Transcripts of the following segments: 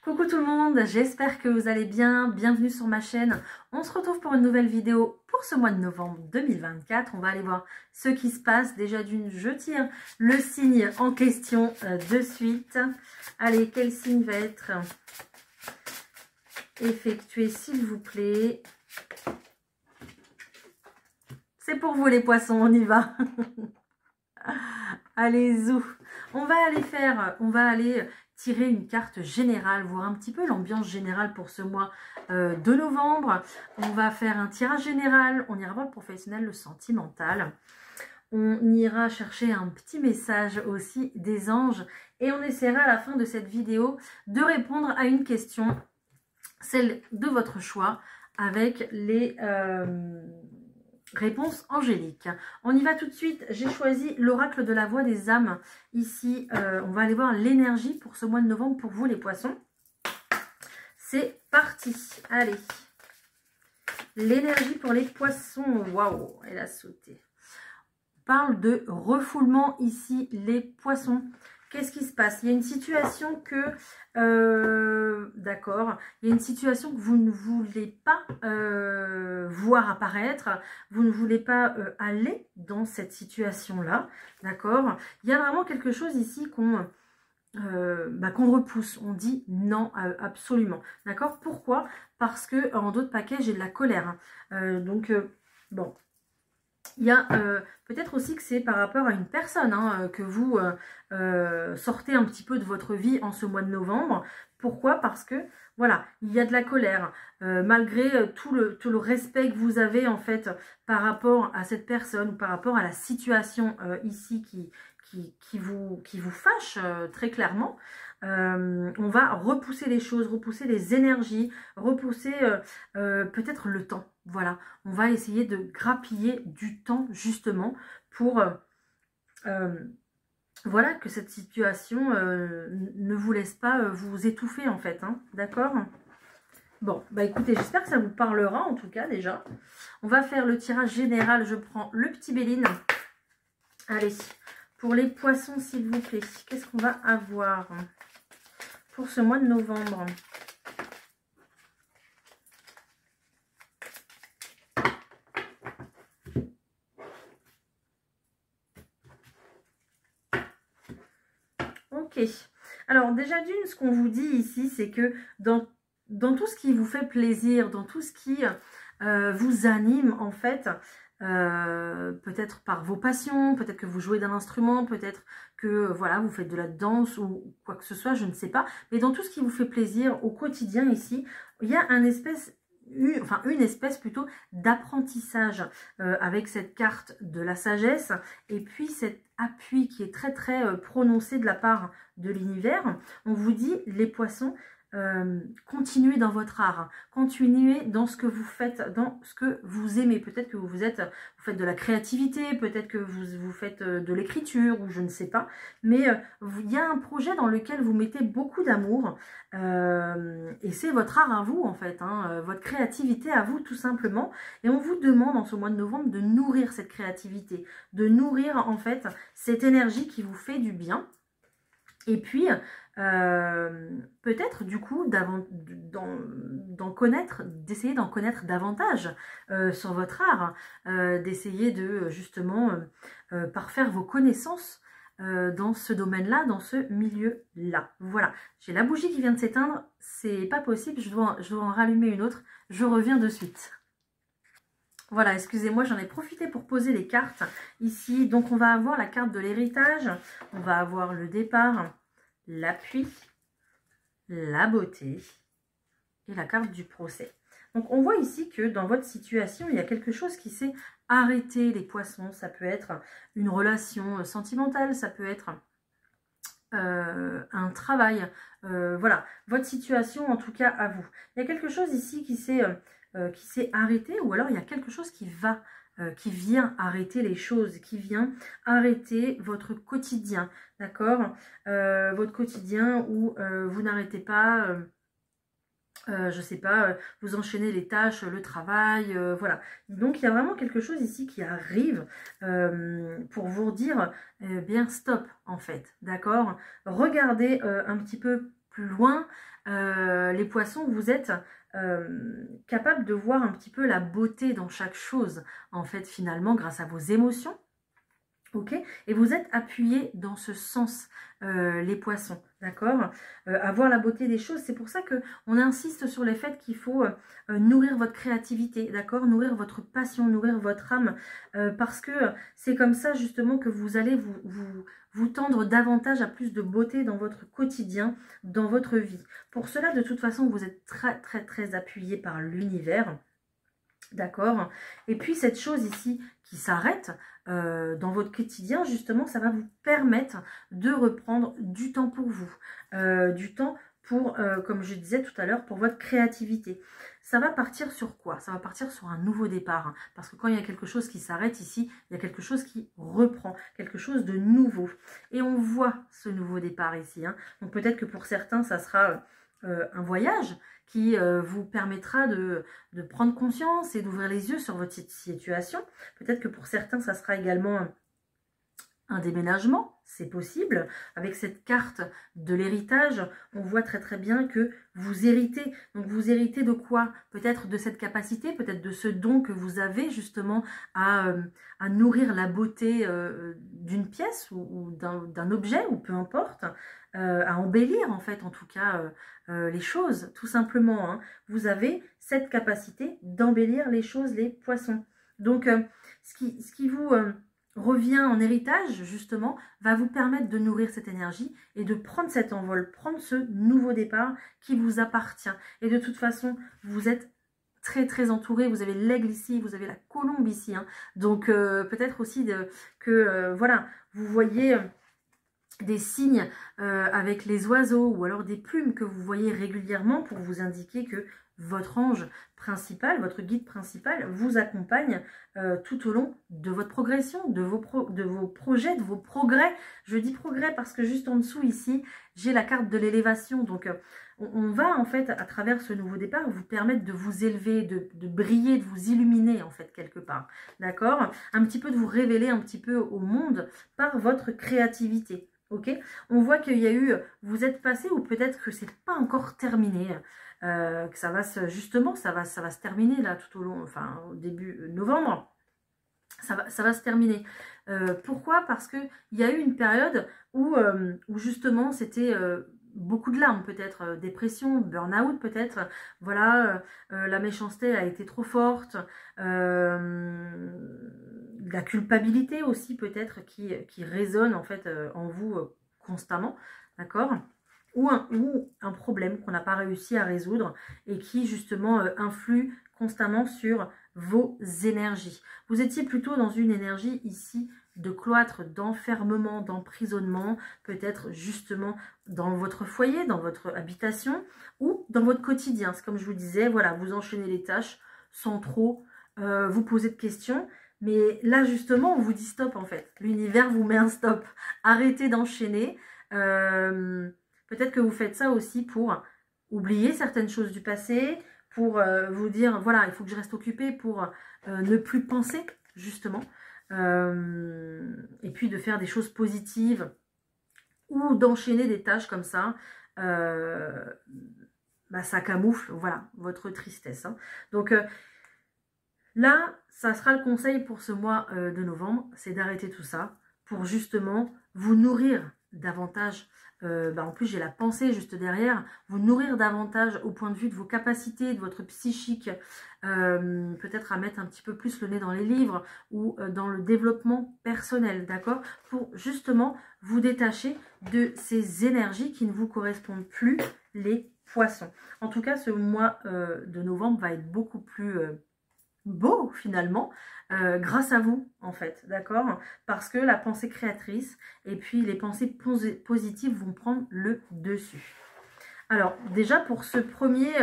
Coucou tout le monde, j'espère que vous allez bien, bienvenue sur ma chaîne. On se retrouve pour une nouvelle vidéo pour ce mois de novembre 2024. On va aller voir ce qui se passe. Déjà d'une, je tire le signe en question de suite. Allez, quel signe va être effectué s'il vous plaît? C'est pour vous les poissons, on y va. Allez, zou. On va aller tirer une carte générale, voir un petit peu l'ambiance générale pour ce mois de novembre. On va faire un tirage général, on ira voir le professionnel, le sentimental. On ira chercher un petit message aussi des anges et on essaiera à la fin de cette vidéo de répondre à une question, celle de votre choix, avec les réponse angélique. On y va tout de suite. J'ai choisi l'oracle de la voix des âmes. Ici, on va aller voir l'énergie pour ce mois de novembre pour vous les poissons. C'est parti. Allez. L'énergie pour les poissons. Waouh, elle a sauté. On parle de refoulement ici, les poissons. Qu'est-ce qui se passe? Il y a une situation que, d'accord, il y a une situation que vous ne voulez pas voir apparaître, vous ne voulez pas aller dans cette situation-là, d'accord? Il y a vraiment quelque chose ici qu'on repousse, on dit non absolument, d'accord? Pourquoi? Parce que en d'autres paquets, j'ai de la colère, bon. Il y a peut-être aussi que c'est par rapport à une personne que vous sortez un petit peu de votre vie en ce mois de novembre. Pourquoi? Parce que, voilà, il y a de la colère. Malgré tout le respect que vous avez, en fait, par rapport à cette personne ou par rapport à la situation ici qui vous fâche très clairement, on va repousser les choses, repousser les énergies, repousser peut-être le temps. Voilà, on va essayer de grappiller du temps justement pour voilà, que cette situation ne vous laisse pas vous étouffer en fait, hein, d'accord? Bon, bah écoutez, j'espère que ça vous parlera en tout cas déjà. On va faire le tirage général, je prends le petit Béline. Allez, pour les poissons s'il vous plaît, qu'est-ce qu'on va avoir pour ce mois de novembre? Ok. Alors déjà d'une, ce qu'on vous dit ici, c'est que dans tout ce qui vous fait plaisir, dans tout ce qui vous anime en fait, peut-être par vos passions, peut-être que vous jouez d'un instrument, peut-être que voilà, vous faites de la danse ou quoi que ce soit, je ne sais pas. Mais dans tout ce qui vous fait plaisir au quotidien ici, il y a une espèce plutôt d'apprentissage avec cette carte de la sagesse et puis cet appui qui est très très prononcé de la part de l'univers. On vous dit, les poissons, continuez dans votre art, continuez dans ce que vous faites, dans ce que vous aimez. Peut-être que vous faites de la créativité, peut-être que vous faites de l'écriture ou je ne sais pas, mais il y a un projet dans lequel vous mettez beaucoup d'amour et c'est votre art à vous en fait, hein, votre créativité à vous tout simplement, et on vous demande en ce mois de novembre de nourrir cette créativité, de nourrir en fait cette énergie qui vous fait du bien. Et puis, peut-être du coup, d'essayer d'en connaître davantage sur votre art, d'essayer de justement parfaire vos connaissances dans ce domaine-là, dans ce milieu-là. Voilà, j'ai la bougie qui vient de s'éteindre, c'est pas possible, je dois en rallumer une autre, je reviens de suite. Voilà, excusez-moi, j'en ai profité pour poser les cartes ici. Donc, on va avoir la carte de l'héritage, on va avoir le départ, l'appui, la beauté et la carte du procès. Donc, on voit ici que dans votre situation, il y a quelque chose qui s'est arrêté, les poissons. Ça peut être une relation sentimentale, ça peut être un travail. Voilà, votre situation en tout cas à vous. Il y a quelque chose ici qui s'est arrêté, ou alors il y a quelque chose qui vient arrêter les choses, qui vient arrêter votre quotidien, d'accord? Votre quotidien où vous n'arrêtez pas, je sais pas, vous enchaînez les tâches, le travail, voilà. Donc il y a vraiment quelque chose ici qui arrive pour vous dire bien stop en fait, d'accord? Regardez un petit peu plus loin. Les poissons, vous êtes capable de voir un petit peu la beauté dans chaque chose, en fait, finalement, grâce à vos émotions. Ok, et vous êtes appuyé dans ce sens, les poissons, d'accord, avoir la beauté des choses. C'est pour ça que on insiste sur le fait qu'il faut nourrir votre créativité, d'accord, nourrir votre passion, nourrir votre âme, parce que c'est comme ça justement que vous allez vous tendre davantage à plus de beauté dans votre quotidien, dans votre vie. Pour cela, de toute façon, vous êtes très appuyé par l'univers. D'accord. Et puis cette chose ici qui s'arrête dans votre quotidien, justement, ça va vous permettre de reprendre du temps pour vous. Du temps pour, comme je disais tout à l'heure, pour votre créativité. Ça va partir sur quoi? Ça va partir sur un nouveau départ. Hein, parce que quand il y a quelque chose qui s'arrête ici, il y a quelque chose qui reprend, quelque chose de nouveau. Et on voit ce nouveau départ ici. Hein. Donc peut-être que pour certains, ça sera un voyage qui vous permettra de prendre conscience et d'ouvrir les yeux sur votre situation. Peut-être que pour certains, ça sera également un déménagement, c'est possible. Avec cette carte de l'héritage, on voit très bien que vous héritez. Donc vous héritez de quoi? Peut-être de cette capacité, peut-être de ce don que vous avez justement à nourrir la beauté d'une pièce ou d'un objet, ou peu importe, à embellir en fait en tout cas les choses, tout simplement. Hein. Vous avez cette capacité d'embellir les choses, les poissons. Donc ce qui vous revient en héritage, justement, va vous permettre de nourrir cette énergie et de prendre cet envol, prendre ce nouveau départ qui vous appartient. Et de toute façon, vous êtes très entouré, vous avez l'aigle ici, vous avez la colombe ici. Hein. Donc, peut-être aussi voilà, vous voyez des signes avec les oiseaux ou alors des plumes que vous voyez régulièrement pour vous indiquer que votre ange principal, votre guide principal vous accompagne tout au long de votre progression, de vos projets, de vos progrès. Je dis progrès parce que juste en dessous ici, j'ai la carte de l'élévation. Donc on va en fait à travers ce nouveau départ vous permettre de vous élever, de briller, de vous illuminer en fait quelque part. D'accord? Un petit peu de vous révéler un petit peu au monde par votre créativité. Ok, on voit qu'il y a eu, vous êtes passé ou peut-être que c'est pas encore terminé, que ça va justement, ça va se terminer là tout au long, enfin au début novembre, ça va se terminer. Pourquoi? Parce que il y a eu une période où justement c'était beaucoup de larmes, peut-être dépression, burn-out peut-être, voilà, la méchanceté a été trop forte, la culpabilité aussi peut-être qui résonne en fait en vous constamment, d'accord, ou un problème qu'on n'a pas réussi à résoudre et qui justement influe constamment sur vos énergies. Vous étiez plutôt dans une énergie ici de cloître, d'enfermement, d'emprisonnement, peut-être justement dans votre foyer, dans votre habitation ou dans votre quotidien. C'est comme je vous disais, voilà, vous enchaînez les tâches sans trop vous poser de questions. Mais là, justement, on vous dit stop, en fait. L'univers vous met un stop. Arrêtez d'enchaîner. Peut-être que vous faites ça aussi pour oublier certaines choses du passé, pour vous dire, voilà, il faut que je reste occupée pour ne plus penser, justement. Et puis de faire des choses positives ou d'enchaîner des tâches comme ça. Ça camoufle, voilà, votre tristesse. Hein. Donc, là, ça sera le conseil pour ce mois de novembre, c'est d'arrêter tout ça pour justement vous nourrir davantage. En plus, j'ai la pensée juste derrière. Vous nourrir davantage au point de vue de vos capacités, de votre psychique. Peut-être à mettre un petit peu plus le nez dans les livres ou dans le développement personnel, d'accord? Pour justement vous détacher de ces énergies qui ne vous correspondent plus, les poissons. En tout cas, ce mois de novembre va être beaucoup plus beau finalement, grâce à vous en fait, d'accord? Parce que la pensée créatrice et puis les pensées positives vont prendre le dessus. Alors déjà pour ce premier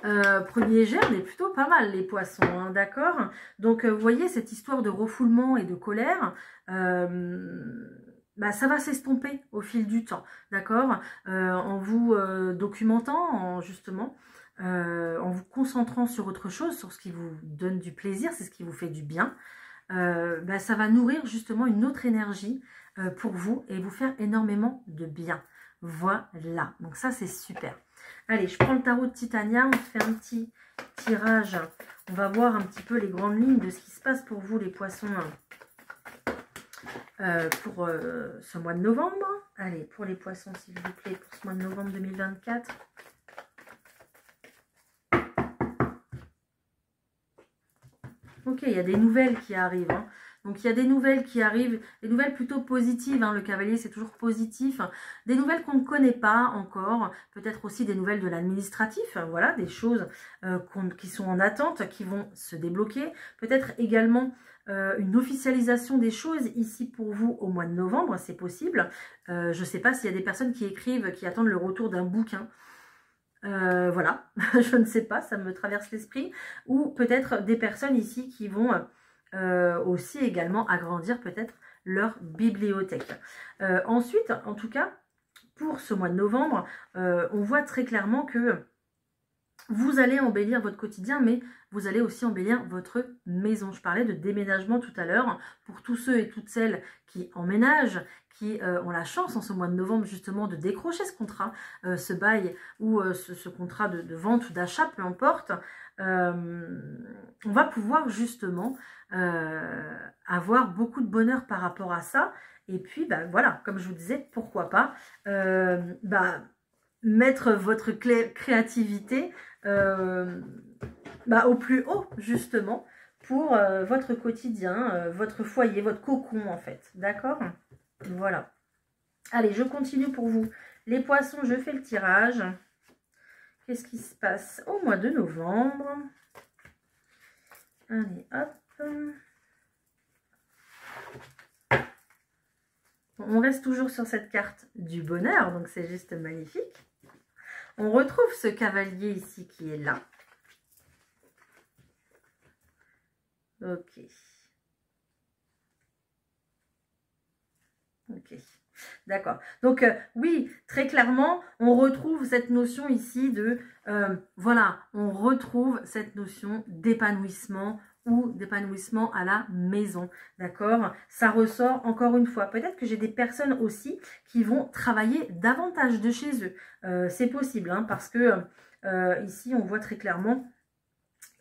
jet, on est plutôt pas mal les poissons, hein, d'accord? Donc vous voyez cette histoire de refoulement et de colère, ça va s'estomper au fil du temps, d'accord? En vous documentant, justement, en vous concentrant sur autre chose, sur ce qui vous donne du plaisir, c'est ce qui vous fait du bien, ça va nourrir justement une autre énergie pour vous et vous faire énormément de bien. Voilà, donc ça c'est super. Allez, je prends le tarot de Titania, on fait un petit tirage. On va voir un petit peu les grandes lignes de ce qui se passe pour vous les poissons pour ce mois de novembre. Allez, pour les poissons s'il vous plaît, pour ce mois de novembre 2024. Ok, il y a des nouvelles qui arrivent. Hein. Donc, il y a des nouvelles qui arrivent, des nouvelles plutôt positives. Hein. Le cavalier, c'est toujours positif. Des nouvelles qu'on ne connaît pas encore. Peut-être aussi des nouvelles de l'administratif. Voilà, des choses qui sont en attente, qui vont se débloquer. Peut-être également une officialisation des choses ici pour vous au mois de novembre. C'est possible. Je ne sais pas s'il y a des personnes qui écrivent, qui attendent le retour d'un bouquin. Voilà, je ne sais pas, ça me traverse l'esprit. Ou peut-être des personnes ici qui vont aussi également agrandir peut-être leur bibliothèque. Ensuite, en tout cas, pour ce mois de novembre, on voit très clairement que vous allez embellir votre quotidien, mais vous allez aussi embellir votre maison. Je parlais de déménagement tout à l'heure. Pour tous ceux et toutes celles qui emménagent, qui ont la chance en ce mois de novembre justement de décrocher ce contrat, ce bail ou ce contrat de vente ou d'achat, peu importe, on va pouvoir justement avoir beaucoup de bonheur par rapport à ça. Et puis, bah, voilà, comme je vous disais, pourquoi pas mettre votre créativité au plus haut, justement, pour votre quotidien, votre foyer, votre cocon, en fait. D'accord? Voilà. Allez, je continue pour vous. Les poissons, je fais le tirage. Qu'est-ce qui se passe au mois de novembre? Allez, hop. On reste toujours sur cette carte du bonheur, donc c'est juste magnifique. On retrouve ce cavalier ici qui est là. Ok. Ok. D'accord. Donc, oui, très clairement, on retrouve cette notion ici de... voilà, on retrouve cette notion d'épanouissement ou d'épanouissement à la maison. D'accord? Ça ressort encore une fois. Peut-être que j'ai des personnes aussi qui vont travailler davantage de chez eux. C'est possible, hein, parce que ici, on voit très clairement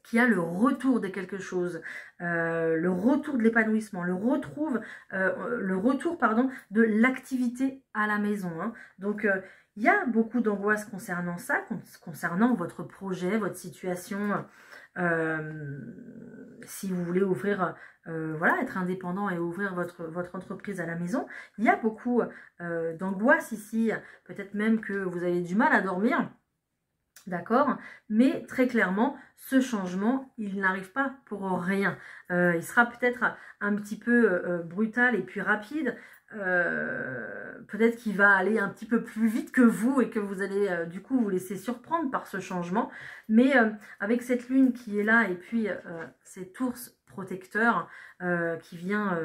qu'il y a le retour de quelque chose, le retour de l'épanouissement, le retour de l'activité à la maison. Hein. Donc, il y a beaucoup d'angoisse concernant ça, concernant votre projet, votre situation. Si vous voulez ouvrir, voilà, être indépendant et ouvrir votre entreprise à la maison, il y a beaucoup d'angoisse ici. Peut-être même que vous avez du mal à dormir. D'accord? Mais très clairement, ce changement, il n'arrive pas pour rien. Il sera peut-être un petit peu brutal et puis rapide. Peut-être qu'il va aller un petit peu plus vite que vous et que vous allez du coup vous laisser surprendre par ce changement. Mais avec cette lune qui est là et puis cet ours protecteur qui vient...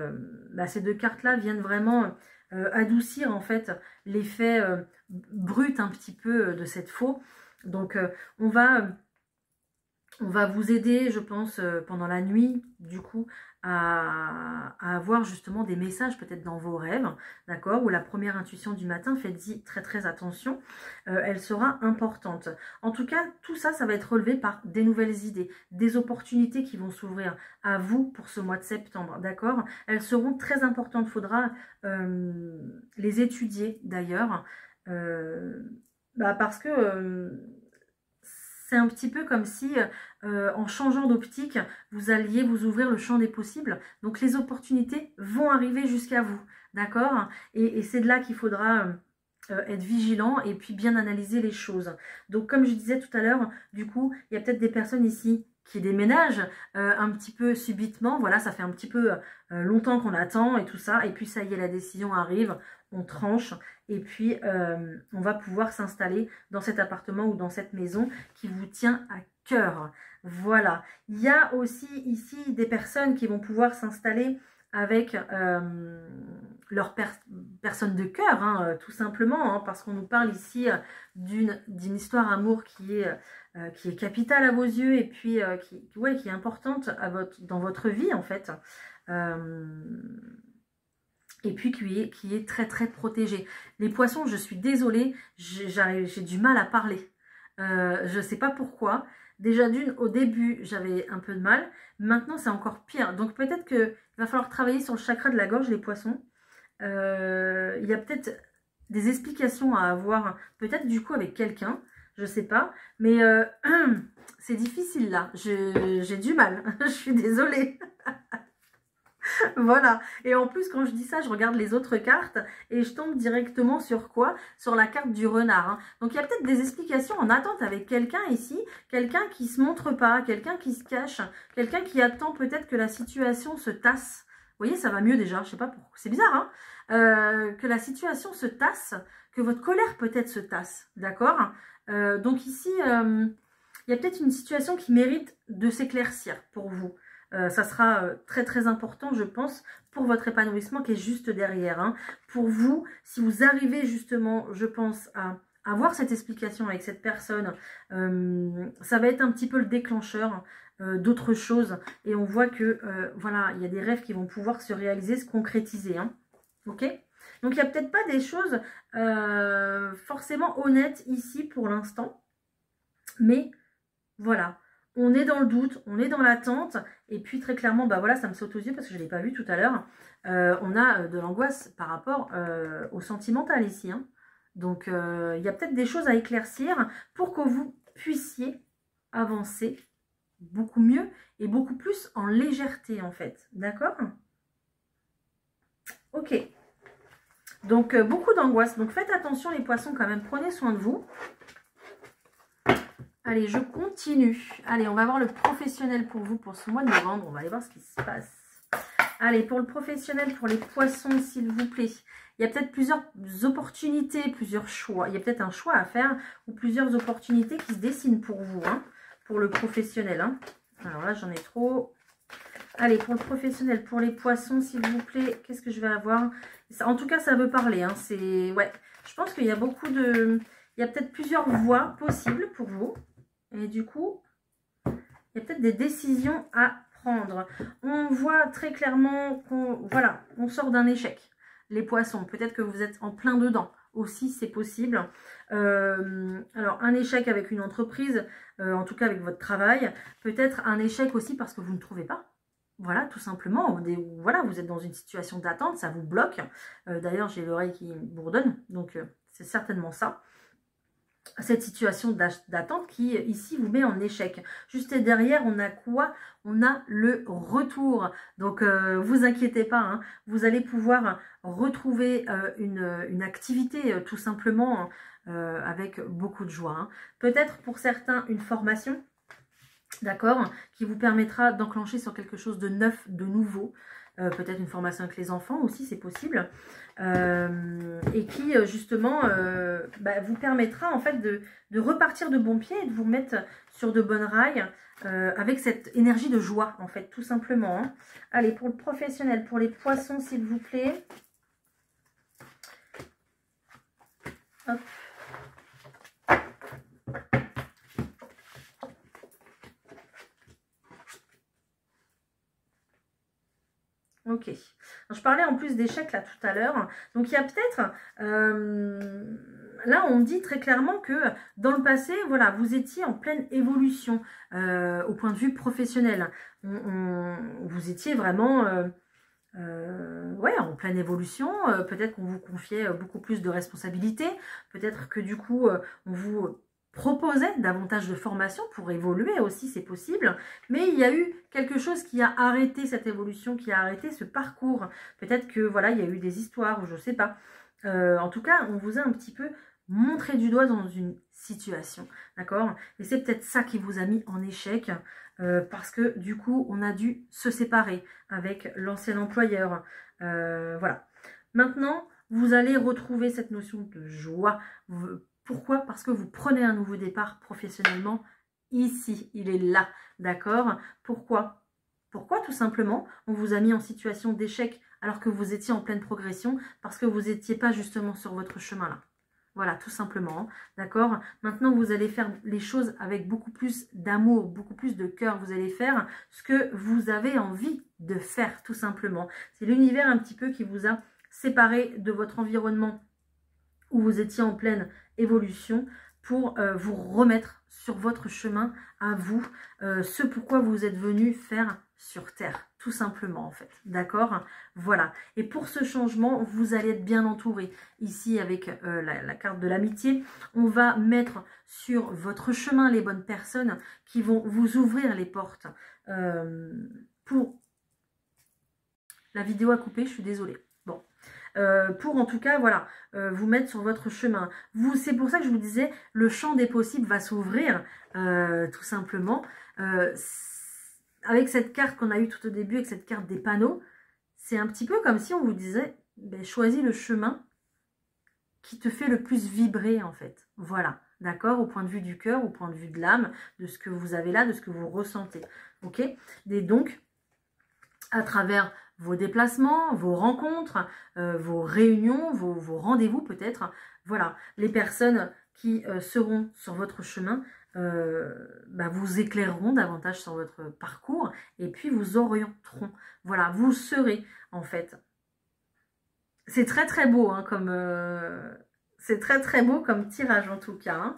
ces deux cartes-là viennent vraiment... adoucir en fait l'effet brut un petit peu de cette faux. Donc, on va vous aider, je pense, pendant la nuit, du coup, à avoir justement des messages peut-être dans vos rêves, d'accord? Ou la première intuition du matin, faites-y très très attention, elle sera importante. En tout cas, tout ça, ça va être relevé par des nouvelles idées, des opportunités qui vont s'ouvrir à vous pour ce mois de septembre, d'accord? Elles seront très importantes, il faudra les étudier d'ailleurs, parce que c'est un petit peu comme si, en changeant d'optique, vous alliez vous ouvrir le champ des possibles. Donc, les opportunités vont arriver jusqu'à vous, d'accord? Et c'est de là qu'il faudra être vigilant et puis bien analyser les choses. Donc, comme je disais tout à l'heure, du coup, il y a peut-être des personnes ici qui déménagent un petit peu subitement. Voilà, ça fait un petit peu longtemps qu'on attend et tout ça. Et puis, ça y est, la décision arrive, on tranche. Et puis, on va pouvoir s'installer dans cet appartement ou dans cette maison qui vous tient à cœur. Voilà. Il y a aussi ici des personnes qui vont pouvoir s'installer avec leur personne de cœur, hein, tout simplement, hein, parce qu'on nous parle ici d'une histoire d'amour qui est capitale à vos yeux et puis qui est importante dans votre vie, en fait. et puis qui est très très protégé. Les poissons, je suis désolée, j'ai du mal à parler. Je ne sais pas pourquoi. Déjà d'une, au début, j'avais un peu de mal. Maintenant, c'est encore pire. Donc peut-être qu'il va falloir travailler sur le chakra de la gorge, les poissons. Il y a peut-être des explications à avoir, peut-être du coup avec quelqu'un, je sais pas. Mais c'est difficile là. J'ai du mal. Je suis désolée. Voilà, et en plus quand je dis ça, je regarde les autres cartes et je tombe directement sur quoi? Sur la carte du renard, hein. Donc il y a peut-être des explications en attente avec quelqu'un ici, quelqu'un qui se montre pas, quelqu'un qui se cache, quelqu'un qui attend peut-être que la situation se tasse. Vous voyez, ça va mieux déjà, je sais pas pourquoi, c'est bizarre, hein, que la situation se tasse, que votre colère peut-être se tasse, d'accord? Donc ici, il y a peut-être une situation qui mérite de s'éclaircir pour vous. Ça sera très très important, je pense, pour votre épanouissement qui est juste derrière, hein. Pour vous, si vous arrivez justement, je pense, à avoir cette explication avec cette personne, ça va être un petit peu le déclencheur d'autres choses. Et on voit que, voilà, il y a des rêves qui vont pouvoir se réaliser, se concrétiser, hein. Ok? Donc, il n'y a peut-être pas des choses forcément honnêtes ici pour l'instant. Mais, voilà. On est dans le doute, on est dans l'attente, et puis très clairement, bah voilà, ça me saute aux yeux parce que je ne l'ai pas vu tout à l'heure. On a de l'angoisse par rapport au sentimental ici, hein. Donc, il y a peut-être des choses à éclaircir pour que vous puissiez avancer beaucoup mieux et beaucoup plus en légèreté, en fait. D'accord? Ok. Donc, beaucoup d'angoisse. Donc, faites attention les poissons quand même. Prenez soin de vous. Allez, je continue. Allez, on va voir le professionnel pour vous pour ce mois de novembre. On va aller voir ce qui se passe. Allez, pour le professionnel, pour les poissons, s'il vous plaît. Il y a peut-être plusieurs opportunités, plusieurs choix. Il y a peut-être un choix à faire ou plusieurs opportunités qui se dessinent pour vous, hein, pour le professionnel, hein. Alors là, j'en ai trop. Allez, pour le professionnel, pour les poissons, s'il vous plaît, qu'est-ce que je vais avoir? En tout cas, ça veut parler, hein. C'est, ouais, je pense qu'il y a beaucoup de... Il y a peut-être plusieurs voies possibles pour vous. Et du coup, il y a peut-être des décisions à prendre. On voit très clairement qu'on, voilà, on sort d'un échec. Les poissons, peut-être que vous êtes en plein dedans. Aussi, c'est possible. Alors, un échec avec une entreprise, en tout cas avec votre travail. Peut-être un échec aussi parce que vous ne trouvez pas. Voilà, tout simplement. Voilà, vous êtes dans une situation d'attente, ça vous bloque. D'ailleurs, j'ai l'oreille qui bourdonne, donc c'est certainement ça. Cette situation d'attente qui, ici, vous met en échec. Juste derrière, on a quoi? On a le retour. Donc, vous inquiétez pas, hein, vous allez pouvoir retrouver une activité, tout simplement, avec beaucoup de joie, hein. Peut-être pour certains, une formation, d'accord, qui vous permettra d'enclencher sur quelque chose de neuf, de nouveau. Peut-être une formation avec les enfants aussi, c'est possible. Et qui, justement, bah, vous permettra, en fait, de repartir de bon pied et de vous mettre sur de bonnes rails avec cette énergie de joie, en fait, tout simplement, hein. Allez, pour le professionnel, pour les poissons, s'il vous plaît. Hop. Ok. Je parlais en plus d'échecs là tout à l'heure. Donc il y a peut-être... là, on me dit très clairement que dans le passé, voilà, vous étiez en pleine évolution au point de vue professionnel. Vous étiez vraiment... ouais, en pleine évolution. Peut-être qu'on vous confiait beaucoup plus de responsabilités. Peut-être que du coup, on vous... proposer davantage de formation pour évoluer aussi, c'est possible. Mais il y a eu quelque chose qui a arrêté cette évolution, qui a arrêté ce parcours. Peut-être que, voilà, il y a eu des histoires, ou je sais pas. En tout cas, on vous a un petit peu montré du doigt dans une situation, d'accord? Et c'est peut-être ça qui vous a mis en échec, parce que, du coup, on a dû se séparer avec l'ancien employeur. Voilà. Maintenant, vous allez retrouver cette notion de joie. Pourquoi? Parce que vous prenez un nouveau départ professionnellement ici. Il est là, d'accord? Pourquoi? Pourquoi? Tout simplement, on vous a mis en situation d'échec alors que vous étiez en pleine progression parce que vous n'étiez pas justement sur votre chemin là. Voilà, tout simplement, d'accord? Maintenant, vous allez faire les choses avec beaucoup plus d'amour, beaucoup plus de cœur. Vous allez faire ce que vous avez envie de faire, tout simplement. C'est l'univers un petit peu qui vous a séparer de votre environnement où vous étiez en pleine évolution pour vous remettre sur votre chemin à vous, ce pourquoi vous êtes venu faire sur Terre, tout simplement en fait, d'accord? Voilà, et pour ce changement, vous allez être bien entouré. Ici, avec la carte de l'amitié, on va mettre sur votre chemin les bonnes personnes qui vont vous ouvrir les portes pour... La vidéo a coupé, je suis désolée. Bon. Pour en tout cas, voilà, vous mettre sur votre chemin. C'est pour ça que je vous disais, le champ des possibles va s'ouvrir, tout simplement. Avec cette carte qu'on a eue tout au début, avec cette carte des panneaux, c'est un petit peu comme si on vous disait, ben, choisis le chemin qui te fait le plus vibrer, en fait. Voilà, d'accord? Au point de vue du cœur, au point de vue de l'âme, de ce que vous avez là, de ce que vous ressentez. Ok? Et donc, à travers vos déplacements, vos rencontres, vos réunions, vos rendez-vous peut-être. Voilà, les personnes qui seront sur votre chemin vous éclaireront davantage sur votre parcours et puis vous orienteront. Voilà, vous serez en fait. C'est très très beau hein, c'est très très beau comme tirage en tout cas. Hein.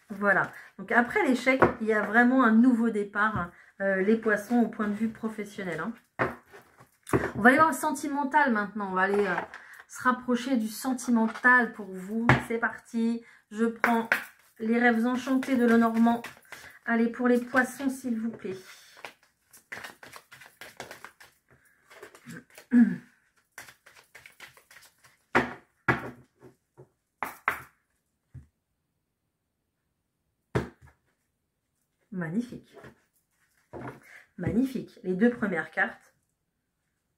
Voilà, donc après l'échec, il y a vraiment un nouveau départ, les poissons au point de vue professionnel. Hein. On va aller voir le sentimental maintenant. On va aller se rapprocher du sentimental pour vous. C'est parti. Je prends les rêves enchantés de Lenormand. Allez, pour les poissons, s'il vous plaît. Magnifique. Magnifique. Les deux premières cartes.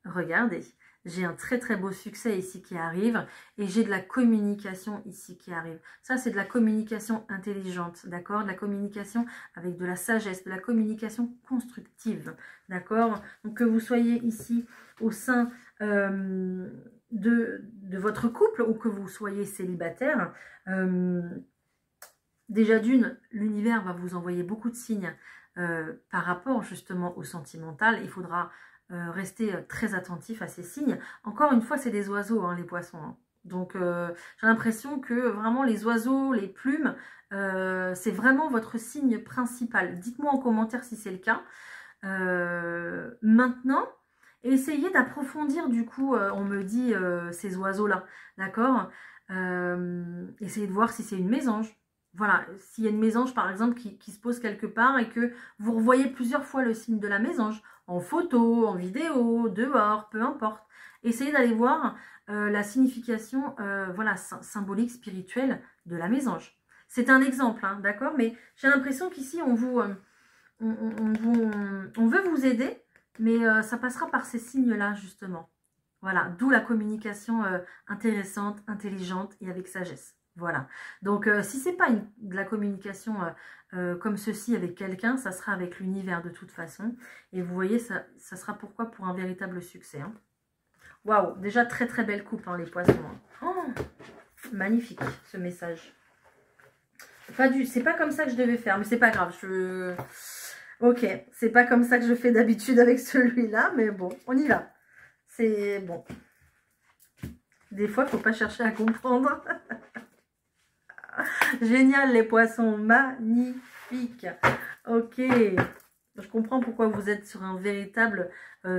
Regardez, j'ai un très très beau succès ici qui arrive et j'ai de la communication ici qui arrive. Ça, c'est de la communication intelligente, d'accord? De la communication avec de la sagesse, de la communication constructive, d'accord? Donc, que vous soyez ici au sein de votre couple ou que vous soyez célibataire, déjà d'une, l'univers va vous envoyer beaucoup de signes par rapport justement au sentimental. Il faudra... rester très attentif à ces signes. Encore une fois, c'est des oiseaux, hein, les poissons. Hein. Donc, j'ai l'impression que vraiment les oiseaux, les plumes, c'est vraiment votre signe principal. Dites-moi en commentaire si c'est le cas. Maintenant, essayez d'approfondir, du coup, on me dit ces oiseaux-là, d'accord? Essayez de voir si c'est une mésange. Voilà, s'il y a une mésange, par exemple, qui se pose quelque part et que vous revoyez plusieurs fois le signe de la mésange, en photo, en vidéo, dehors, peu importe. Essayez d'aller voir la signification voilà, symbolique, spirituelle de la mésange. C'est un exemple, hein, d'accord? Mais j'ai l'impression qu'ici, on veut vous aider, mais ça passera par ces signes-là, justement. Voilà, d'où la communication intéressante, intelligente et avec sagesse. Voilà, donc si c'est pas de la communication comme ceci avec quelqu'un, ça sera avec l'univers de toute façon. Et vous voyez, ça sera pourquoi pour un véritable succès. Hein. Waouh, déjà très très belle coupe, hein, les poissons. Hein. Oh, magnifique ce message. C'est pas comme ça que je devais faire, mais c'est pas grave. Ok, c'est pas comme ça que je fais d'habitude avec celui-là, mais bon, on y va. C'est bon. Des fois, il ne faut pas chercher à comprendre. Génial les poissons, magnifique. Ok, je comprends pourquoi vous êtes sur un véritable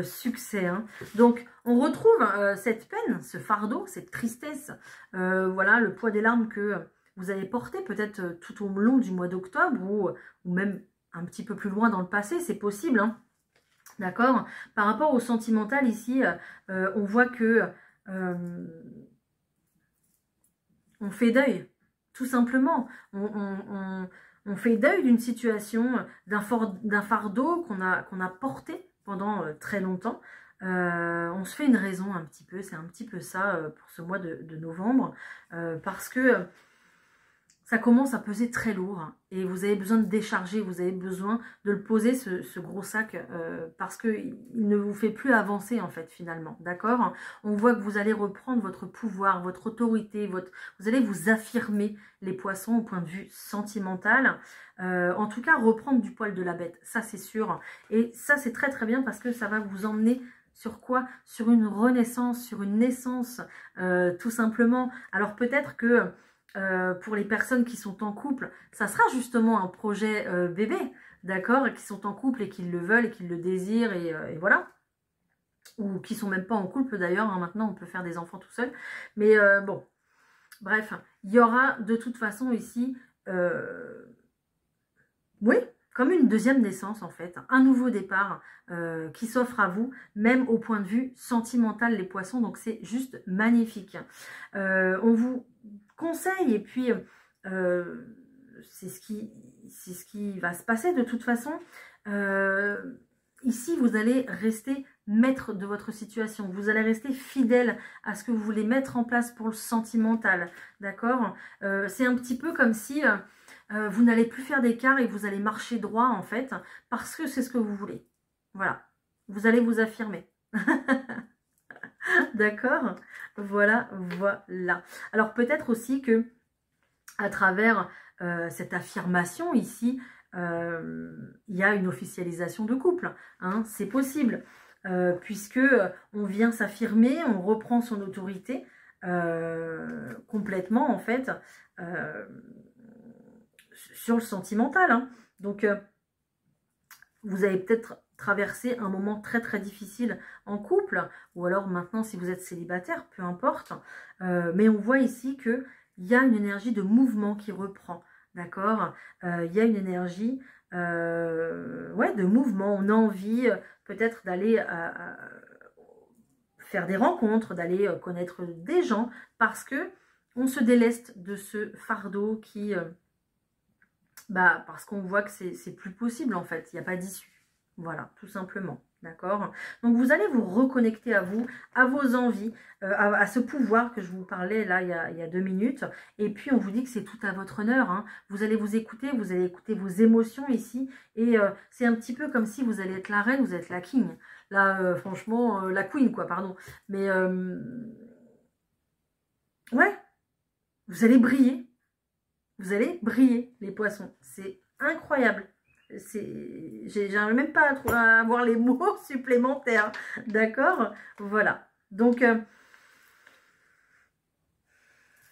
succès. Hein. Donc, on retrouve cette peine, ce fardeau, cette tristesse. Voilà, le poids des larmes que vous avez porté peut-être tout au long du mois d'octobre ou même un petit peu plus loin dans le passé, c'est possible. Hein. D'accord? Par rapport au sentimental ici, on voit que on fait deuil. Tout simplement, on fait deuil d'une situation, d'un fardeau qu'on a porté pendant très longtemps. On se fait une raison un petit peu, c'est un petit peu ça pour ce mois de novembre, parce que ça commence à peser très lourd hein, et vous avez besoin de décharger, vous avez besoin de le poser ce gros sac parce qu'il ne vous fait plus avancer en fait finalement, d'accord? On voit que vous allez reprendre votre pouvoir, votre autorité, vous allez vous affirmer les poissons au point de vue sentimental, en tout cas reprendre du poil de la bête, ça c'est sûr et ça c'est très très bien parce que ça va vous emmener Sur quoi? Sur une renaissance, sur une naissance, tout simplement. Alors peut-être que pour les personnes qui sont en couple, ça sera justement un projet bébé, d'accord? Qui sont en couple et qui le veulent et qui le désirent et voilà. Ou qui sont même pas en couple d'ailleurs, hein. Maintenant on peut faire des enfants tout seul. Mais bon, bref, il y aura de toute façon ici, oui, comme une deuxième naissance en fait, un nouveau départ qui s'offre à vous, même au point de vue sentimental les poissons, donc c'est juste magnifique. On vous conseille et puis c'est ce qui va se passer de toute façon. Ici vous allez rester maître de votre situation, vous allez rester fidèle à ce que vous voulez mettre en place pour le sentimental, d'accord? C'est un petit peu comme si vous n'allez plus faire d'écart et vous allez marcher droit en fait, parce que c'est ce que vous voulez. Voilà, vous allez vous affirmer. D'accord? Voilà, voilà. Alors peut-être aussi que à travers cette affirmation ici, il y a une officialisation de couple, hein, c'est possible, puisque on vient s'affirmer, on reprend son autorité complètement en fait, sur le sentimental, hein. Donc vous avez peut-être traversé un moment très très difficile en couple, ou alors maintenant si vous êtes célibataire, peu importe, mais on voit ici que il y a une énergie de mouvement qui reprend, d'accord? Il y a une énergie ouais, de mouvement, on a envie peut-être d'aller faire des rencontres, d'aller connaître des gens, parce que on se déleste de ce fardeau qui... parce qu'on voit que c'est plus possible en fait, il n'y a pas d'issue. Voilà, tout simplement, d'accord? Donc vous allez vous reconnecter à vous, à vos envies, à ce pouvoir que je vous parlais là il y a 2 minutes. Et puis on vous dit que c'est tout à votre honneur, hein. Vous allez vous écouter, vous allez écouter vos émotions ici. Et c'est un petit peu comme si vous allez être la reine, vous êtes la king. Là, franchement, la queen quoi, pardon. Mais ouais, vous allez briller. Vous allez briller, les poissons. C'est incroyable. J'arrive même pas à avoir les mots supplémentaires. D'accord? Voilà. Donc,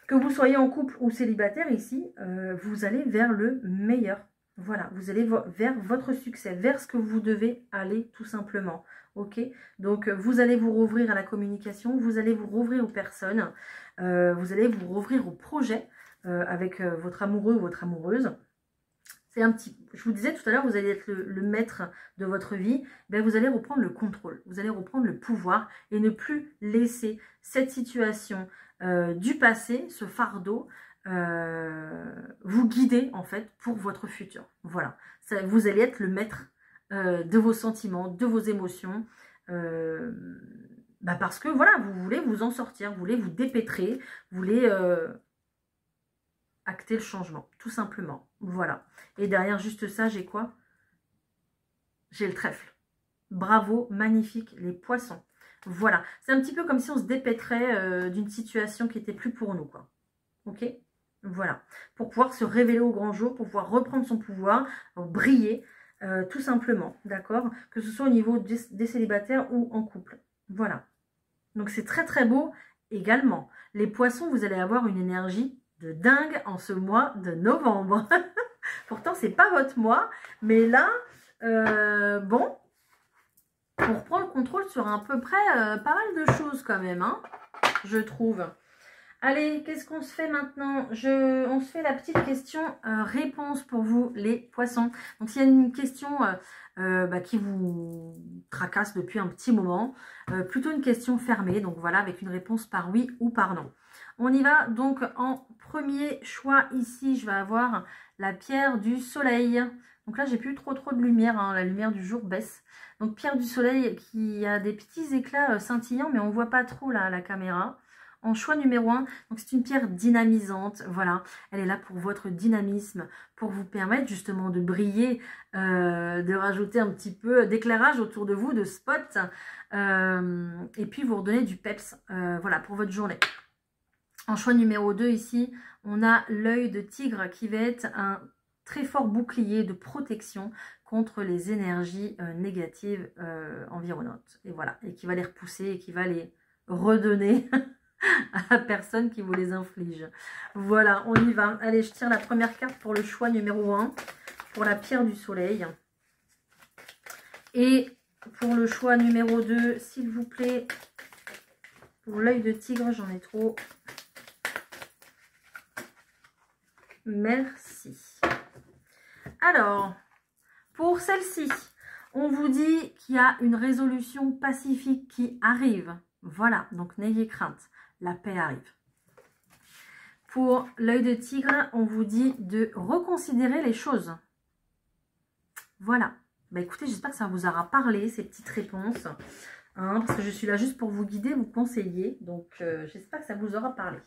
que vous soyez en couple ou célibataire ici, vous allez vers le meilleur. Voilà. Vous allez vers votre succès, vers ce que vous devez aller tout simplement. Ok? Donc, vous allez vous rouvrir à la communication, vous allez vous rouvrir aux personnes, vous allez vous rouvrir aux projets. Avec votre amoureux ou votre amoureuse. C'est un petit... Je vous disais tout à l'heure, vous allez être le maître de votre vie. Ben, vous allez reprendre le contrôle. Vous allez reprendre le pouvoir et ne plus laisser cette situation du passé, ce fardeau, vous guider en fait pour votre futur. Voilà. Vous allez être le maître de vos sentiments, de vos émotions. Parce que voilà, vous voulez vous en sortir, vous voulez vous dépêtrer, vous voulez... acter le changement, tout simplement. Voilà. Et derrière juste ça, j'ai quoi? J'ai le trèfle. Bravo, magnifique, les poissons. Voilà. C'est un petit peu comme si on se dépêtrait d'une situation qui était plus pour nous, quoi. Ok? Voilà. Pour pouvoir se révéler au grand jour, pour pouvoir reprendre son pouvoir, briller, tout simplement. D'accord? Que ce soit au niveau des célibataires ou en couple. Voilà. Donc c'est très très beau également. Les poissons, vous allez avoir une énergie de dingue en ce mois de novembre. Pourtant, c'est pas votre mois, mais là, bon, on reprend le contrôle sur à peu près pas mal de choses quand même, hein, je trouve. Allez, qu'est-ce qu'on se fait maintenant? On se fait la petite question réponse pour vous, les poissons. Donc, s'il y a une question qui vous tracasse depuis un petit moment, plutôt une question fermée, donc voilà, avec une réponse par oui ou par non. On y va, donc en premier choix ici, je vais avoir la pierre du soleil. Donc là, j'ai plus trop de lumière, hein, la lumière du jour baisse. Donc pierre du soleil qui a des petits éclats scintillants, mais on ne voit pas trop là à la caméra. En choix numéro 1, donc c'est une pierre dynamisante, voilà, elle est là pour votre dynamisme, pour vous permettre justement de briller, de rajouter un petit peu d'éclairage autour de vous, de spot, et puis vous redonner du peps, voilà, pour votre journée. En choix numéro 2 ici, on a l'œil de tigre qui va être un très fort bouclier de protection contre les énergies négatives environnantes. Et voilà, et qui va les repousser et qui va les redonner à la personne qui vous les inflige. Voilà, on y va. Allez, je tire la première carte pour le choix numéro 1, pour la pierre du soleil. Et pour le choix numéro 2, s'il vous plaît, pour l'œil de tigre, j'en ai trop. Merci. Alors, pour celle-ci, on vous dit qu'il y a une résolution pacifique qui arrive. Voilà, donc n'ayez crainte. La paix arrive. Pour l'œil de tigre, on vous dit de reconsidérer les choses. Voilà. Bah écoutez, j'espère que ça vous aura parlé, ces petites réponses. Hein, parce que je suis là juste pour vous guider, vous conseiller. Donc, j'espère que ça vous aura parlé.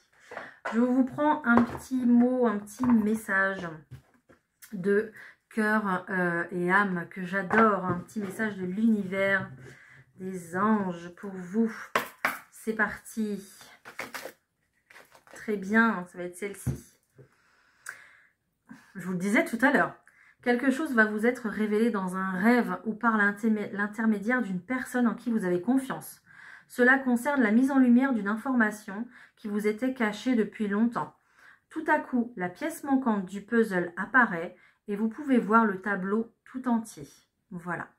Je vous prends un petit mot, un petit message de cœur et âme que j'adore. Un petit message de l'univers, des anges pour vous. C'est parti. Très bien, ça va être celle-ci. Je vous le disais tout à l'heure. Quelque chose va vous être révélé dans un rêve ou par l'intermédiaire d'une personne en qui vous avez confiance. Cela concerne la mise en lumière d'une information qui vous était cachée depuis longtemps. Tout à coup, la pièce manquante du puzzle apparaît et vous pouvez voir le tableau tout entier. Voilà.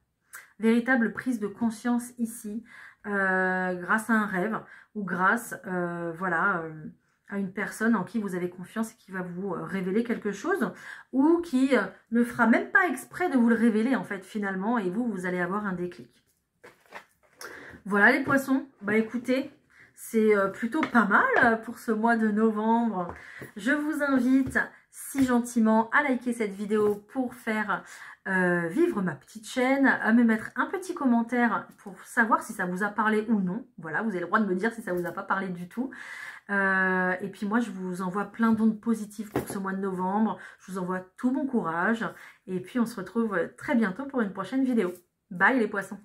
Véritable prise de conscience ici, grâce à un rêve ou grâce à une personne en qui vous avez confiance et qui va vous révéler quelque chose ou qui ne fera même pas exprès de vous le révéler en fait finalement et vous allez avoir un déclic. Voilà les poissons, bah écoutez, c'est plutôt pas mal pour ce mois de novembre. Je vous invite si gentiment à liker cette vidéo pour faire vivre ma petite chaîne, à me mettre un petit commentaire pour savoir si ça vous a parlé ou non. Voilà, vous avez le droit de me dire si ça vous a pas parlé du tout. Et puis moi, je vous envoie plein d'ondes positives pour ce mois de novembre. Je vous envoie tout mon courage. Et puis, on se retrouve très bientôt pour une prochaine vidéo. Bye les poissons!